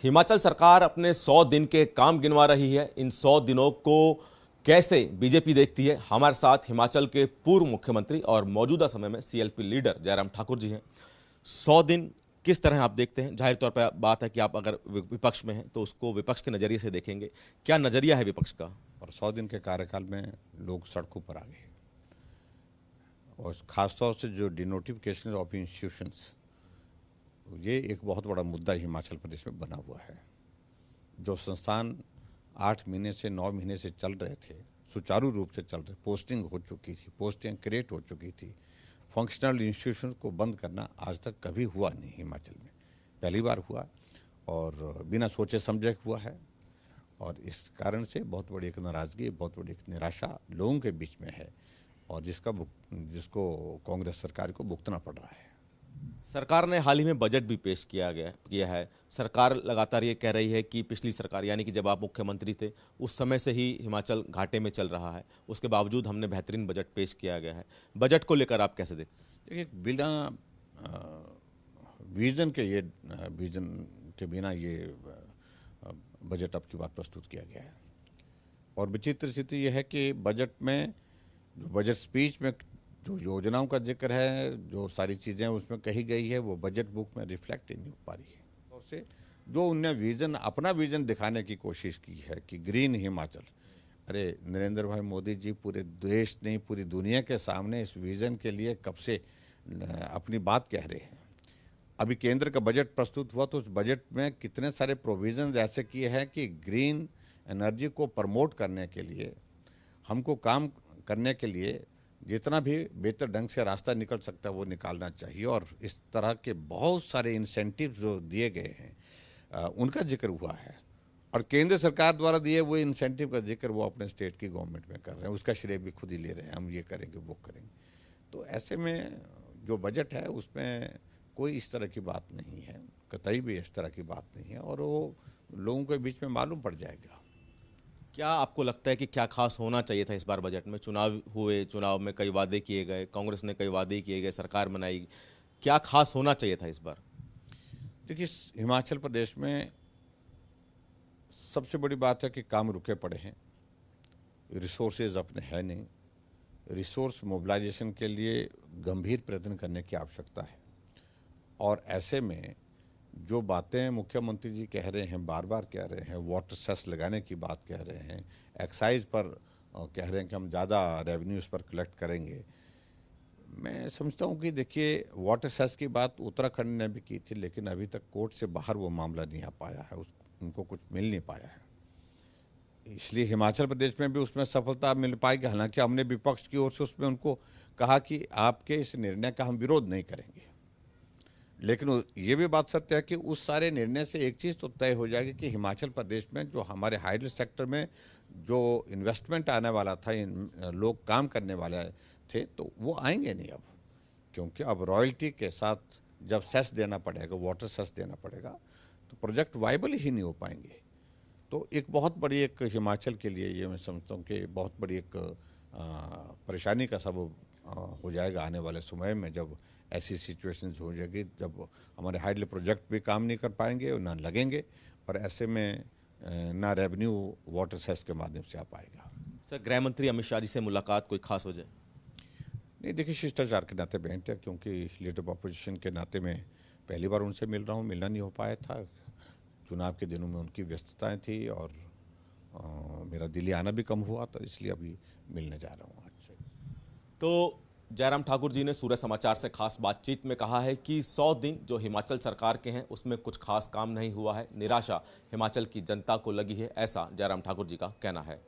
हिमाचल सरकार अपने 100 दिन के काम गिनवा रही है। इन 100 दिनों को कैसे बीजेपी देखती है, हमारे साथ हिमाचल के पूर्व मुख्यमंत्री और मौजूदा समय में सीएलपी लीडर जयराम ठाकुर जी हैं। 100 दिन किस तरह आप देखते हैं? जाहिर तौर पर बात है कि आप अगर विपक्ष में हैं तो उसको विपक्ष के नज़रिए से देखेंगे। क्या नज़रिया है विपक्ष का? और 100 दिन के कार्यकाल में लोग सड़कों पर आ गए, और ख़ासतौर से जो डिनोटिफिकेशन ऑफ इंस्टीट्यूशंस, ये एक बहुत बड़ा मुद्दा हिमाचल प्रदेश में बना हुआ है। जो संस्थान 8 महीने से 9 महीने से चल रहे थे, सुचारू रूप से चल रहे, पोस्टिंग हो चुकी थी, पोस्टिंग क्रिएट हो चुकी थी, फंक्शनल इंस्टीट्यूशन को बंद करना आज तक कभी हुआ नहीं हिमाचल में, पहली बार हुआ और बिना सोचे समझे हुआ है। और इस कारण से बहुत बड़ी एक नाराज़गी, बहुत बड़ी एक निराशा लोगों के बीच में है, और जिसको कांग्रेस सरकार को भुगतना पड़ रहा है। सरकार ने हाल ही में बजट भी पेश किया है। सरकार लगातार ये कह रही है कि पिछली सरकार, यानी कि जब आप मुख्यमंत्री थे उस समय से ही हिमाचल घाटे में चल रहा है, उसके बावजूद हमने बेहतरीन बजट पेश किया गया है। बजट को लेकर आप कैसे देखते हैं? देखिए, बिना विजन के बिना ये बजट अब की बात प्रस्तुत किया गया है। और विचित्र स्थिति यह है कि बजट में, जो बजट स्पीच में जो योजनाओं का जिक्र है, जो सारी चीज़ें उसमें कही गई है, वो बजट बुक में रिफ्लेक्ट ही नहीं हो पा रही है। और से जो उनने अपना विजन दिखाने की कोशिश की है कि ग्रीन हिमाचल, अरे नरेंद्र भाई मोदी जी पूरे देश नहीं, पूरी दुनिया के सामने इस विजन के लिए कब से अपनी बात कह रहे हैं। अभी केंद्र का बजट प्रस्तुत हुआ तो उस बजट में कितने सारे प्रोविजन ऐसे किए हैं कि ग्रीन एनर्जी को प्रमोट करने के लिए, हमको काम करने के लिए जितना भी बेहतर ढंग से रास्ता निकल सकता है वो निकालना चाहिए। और इस तरह के बहुत सारे इंसेंटिव्स जो दिए गए हैं उनका जिक्र हुआ है, और केंद्र सरकार द्वारा दिए हुए इंसेंटिव का जिक्र वो अपने स्टेट की गवर्नमेंट में कर रहे हैं, उसका श्रेय भी खुद ही ले रहे हैं, हम ये करेंगे वो करेंगे। तो ऐसे में जो बजट है उसमें कोई इस तरह की बात नहीं है, कतई भी इस तरह की बात नहीं है, और वो लोगों के बीच में मालूम पड़ जाएगा। क्या आपको लगता है कि क्या खास होना चाहिए था इस बार बजट में? चुनाव हुए, चुनाव में कई वादे किए गए, कांग्रेस ने कई वादे किए गए, सरकार बनाई, क्या खास होना चाहिए था इस बार? देखिए, हिमाचल प्रदेश में सबसे बड़ी बात है कि काम रुके पड़े हैं, रिसोर्सेज अपने है नहीं। रिसोर्स मोबिलाइजेशन के लिए गंभीर प्रयत्न करने की आवश्यकता है। और ऐसे में जो बातें मुख्यमंत्री जी कह रहे हैं, बार बार कह रहे हैं, वाटर सेस लगाने की बात कह रहे हैं, एक्साइज पर कह रहे हैं कि हम ज़्यादा रेवेन्यूज़ पर कलेक्ट करेंगे। मैं समझता हूँ कि देखिए, वाटर सेस की बात उत्तराखंड ने भी की थी, लेकिन अभी तक कोर्ट से बाहर वो मामला नहीं आ पाया है, उनको कुछ मिल नहीं पाया है। इसलिए हिमाचल प्रदेश में भी उसमें सफलता मिल पाएगी। हालांकि हमने विपक्ष की ओर से उसमें उनको कहा कि आपके इस निर्णय का हम विरोध नहीं करेंगे, लेकिन ये भी बात सत्य है कि उस सारे निर्णय से एक चीज़ तो तय हो जाएगी कि हिमाचल प्रदेश में जो हमारे हाइडल सेक्टर में जो इन्वेस्टमेंट आने वाला था, लोग काम करने वाले थे, तो वो आएंगे नहीं अब, क्योंकि अब रॉयल्टी के साथ जब सेस देना पड़ेगा, वाटर सेस देना पड़ेगा, तो प्रोजेक्ट वाइबल ही नहीं हो पाएंगे। तो एक बहुत बड़ी एक हिमाचल के लिए ये मैं समझता हूँ कि बहुत बड़ी एक परेशानी का सबब हो जाएगा आने वाले समय में, जब ऐसी सिचुएशंस हो जाएगी जब हमारे हाइडल प्रोजेक्ट भी काम नहीं कर पाएंगे और ना लगेंगे, और ऐसे में ना रेवेन्यू वाटर सेस के माध्यम से आ पाएगा। सर, गृह मंत्री अमित शाह जी से मुलाकात, कोई खास वजह? नहीं, देखिए, शिष्टाचार के नाते भेंट है, क्योंकि लीडर ऑफ अपोजिशन के नाते में पहली बार उनसे मिल रहा हूँ, मिलना नहीं हो पाया था, चुनाव के दिनों में उनकी व्यस्तताएं थी, और मेरा दिल्ली आना भी कम हुआ, तो इसलिए अभी मिलने जा रहा हूँ आज। तो जयराम ठाकुर जी ने सूर्य समाचार से खास बातचीत में कहा है कि 100 दिन जो हिमाचल सरकार के हैं उसमें कुछ खास काम नहीं हुआ है, निराशा हिमाचल की जनता को लगी है, ऐसा जयराम ठाकुर जी का कहना है।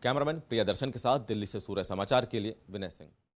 कैमरामैन प्रियदर्शन के साथ दिल्ली से सूर्य समाचार के लिए विनय सिंह।